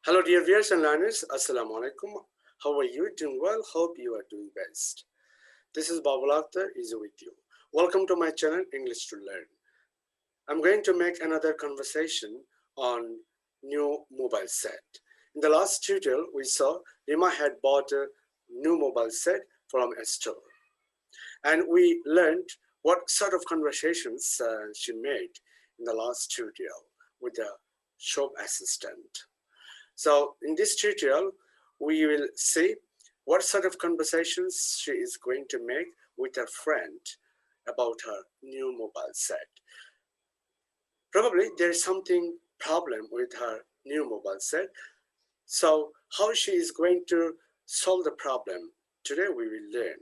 Hello, dear viewers and learners. Assalamu alaikum. How are you? Doing well? Hope you are doing best. This is Babul Akhtar is with you. Welcome to my channel, English to Learn. I'm going to make another conversation on new mobile set. In the last tutorial, we saw Rima had bought a new mobile set from a store. And we learned what sort of conversations she made in the last tutorial with the shop assistant. So in this tutorial, we will see what sort of conversations she is going to make with her friend about her new mobile set. Probably there is something problem with her new mobile set. So how she is going to solve the problem, today we will learn.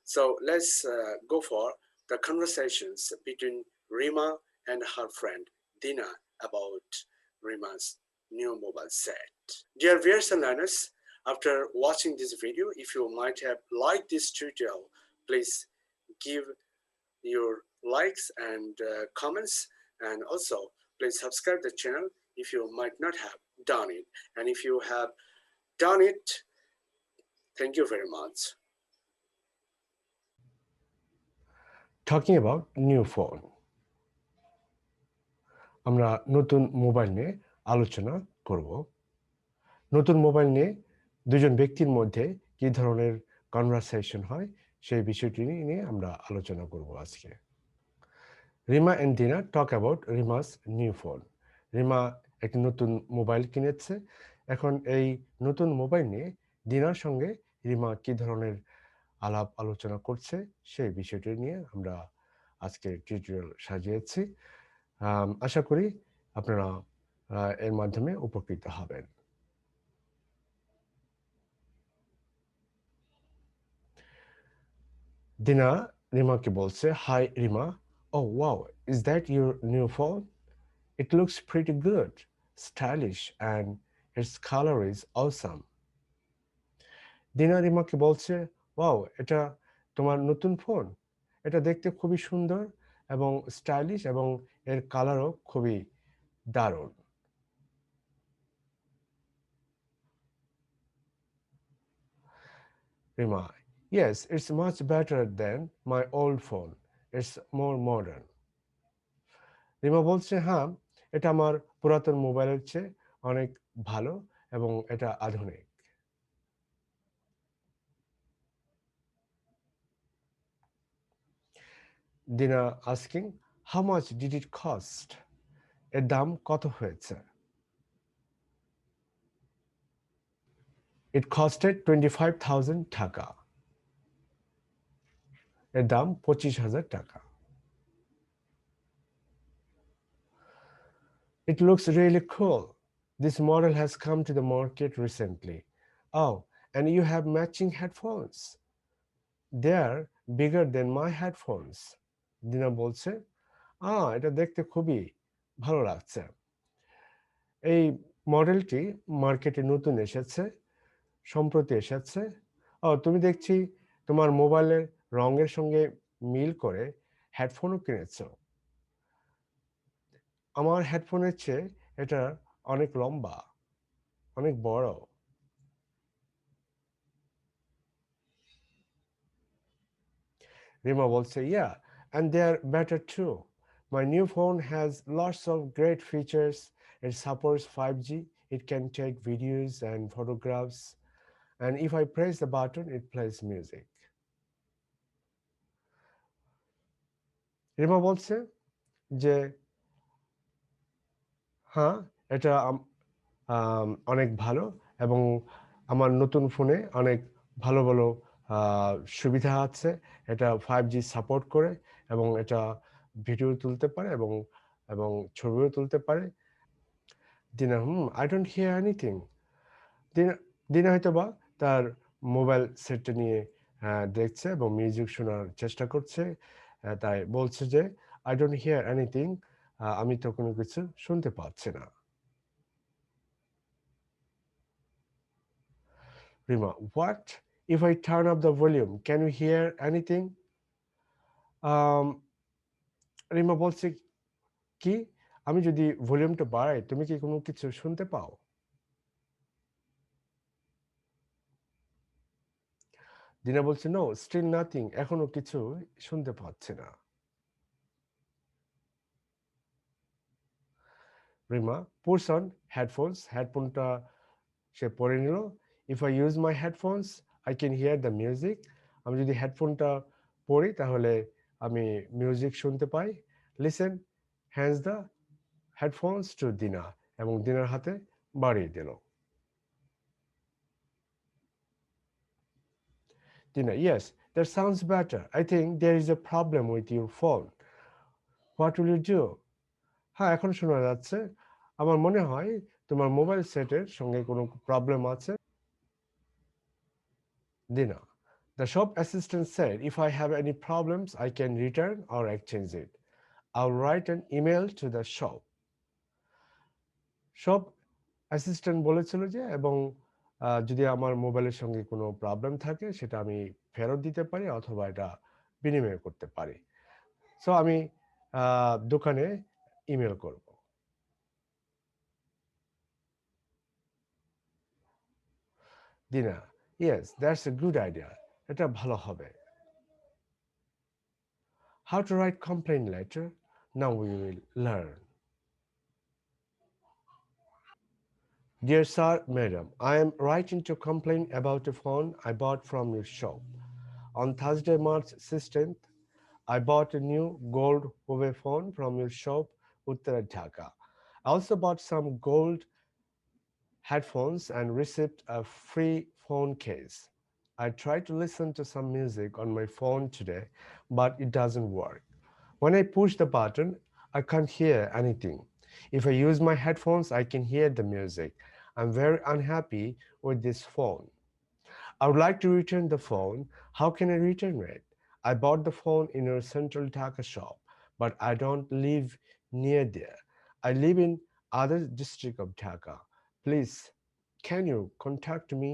So let's go for the conversations between Rima and her friend Dina about Rima's new mobile set. Dear viewers and learners, after watching this video, if you might have liked this tutorial, please give your likes and comments, and also please subscribe the channel if you might not have done it, and if you have done it, thank you very much. Talking about new phone. আমরা নতুন mobile নিয়ে আলোচনা করব। নতুন mobile নিয়ে দুজন ব্যক্তির মধ্যে কি ধরনের কনভারসেশন হয় সেই বিষয়টি নিয়ে আমরা আলোচনা করব আজকে। Rima and Dina talk about Rima's new phone. Rima একটি নতুন মোবাইল কিনেছে। এখন এই নতুন মোবাইল নিয়ে ডিনার সঙ্গে রিমা কি ধরনের আলাপ আলোচনা করছে সেই বিষয়টি নিয়ে আমরা আজকে টিউটোরিয়াল সাজিয়েছি। আশা করি আপনারা এর মাধ্যমে উপকৃত হবেন। দিনা রিমাকে বলছে, hi Rima, oh wow, is that your new phone? It looks pretty good, stylish and its colour is awesome. Dina রিমাকে বলছে, ওয়াও, এটা তোমার নতুন ফোন? এটা দেখতে খুবই সুন্দর এবং স্টাইলিশ এবং এর কালারও খুবই দারুণ। Rima, yes, it's much better than my old phone. It's more modern. Rima বলছে, হ্যাঁ, এটা আমার পুরাতন মোবাইলের চেয়ে অনেক ভালো এবং এটা আধুনিক। দিনা asking, how much did it cost? এর দাম কত হয়েছে? ইট কস্টেড 25,000 টাকা। এর দাম 25,000 টাকা। It looks really cool. This model has come to the market recently. Oh, and you have matching headphones. They are bigger than my headphones. দিনা বলছে, এটা দেখতে খুবই ভালো লাগছে। এই মডেলটি মার্কেটে নতুন এসেছে, সম্প্রতি এসেছে। তুমি দেখছি তোমার মোবাইলের রঙের সঙ্গে মিল করে হেডফোনও কিনেছ। আমার হেডফোনের চেয়ে এটা অনেক লম্বা, অনেক বড়। রিমা বলছে, yeah, and they are better too. My new phone has lots of great features. It supports 5G. It can take videos and photographs. And if I press the button, it plays music. Rima বলছে যে, হ্যাঁ, এটা অনেক ভালো এবং আমার নতুন ফোনে অনেক ভালো ভালো সুবিধা আছে। এটা 5G সাপোর্ট করে এবং এটা ভিডিও তুলতে পারে এবং এবং ছবিও তুলতে পারে। দিনা, আই ডোন্ট হিয়ার এনিথিং। দিনা হয়তো বা তার মোবাইল সেটটা নিয়ে দেখছে এবং মিউজিক শোনার চেষ্টা করছে, তাই বলছে যে, আই ডোন্ট হিয়ার এনিথিং, আমি তো কোনো কিছু শুনতে পাচ্ছি না। Rima, what? If I turn up the volume, can you hear anything? Rima বলছে, কি? আমি যদি ভলিউমটা বাড়াই, তুমি কি কোনো কিছু শুনতে পাও? দিনা বলছে, নো স্টিল নাথিং, এখনো কিছু শুনতে পাচ্ছি না। রিমা পুটস অন হেডফোনস, হেডফোনটা সে পরে নিল। If I use my headphones I can hear the music, আমি যদি হেডফোনটা পরি তাহলে আমি মিউজিক শুনতে পাই। Listen hands the headphones to Dina, এবং দিনার হাতে বাড়িয়ে দিল। Dina, yes that sounds better, I think there is a problem with your phone, what will you do? হ্যাঁ, এখন শোনা যাচ্ছে। আমার মনে হয় তোমার মোবাইল সেটের সঙ্গে কোনো প্রবলেম আছে। Dina, the shop assistant said if I have any problems, I can return or exchange it. I'll write an email to the shop. Shop assistant বলেছিল যে, এবং যদি আমার মোবাইলের সঙ্গে কোনো প্রবলেম থাকে সেটা আমি ফেরত দিতে পারি অথবা এটা বিনিময় করতে পারি। সো আমি দোকানে ইমেল করব। দিনা, yes that's a good idea, এটা ভালো হবে। How to right complain letter, now we will learn. Dear Sir, Madam, I am writing to complain about a phone I bought from your shop. On Thursday, March 16th, I bought a new gold Huawei phone from your shop, Uttara Dhaka. I also bought some gold headphones and received a free phone case. I tried to listen to some music on my phone today, but it doesn't work. When I push the button, I can't hear anything. If I use my headphones, I can hear the music. I'm very unhappy with this phone. I would like to return the phone. How can I return it? I bought the phone in your central Dhaka shop, but I don't live near there. I live in other district of Dhaka. Please, can you contact me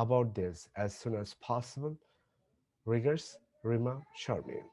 about this as soon as possible? Regards, Rima Sharmin.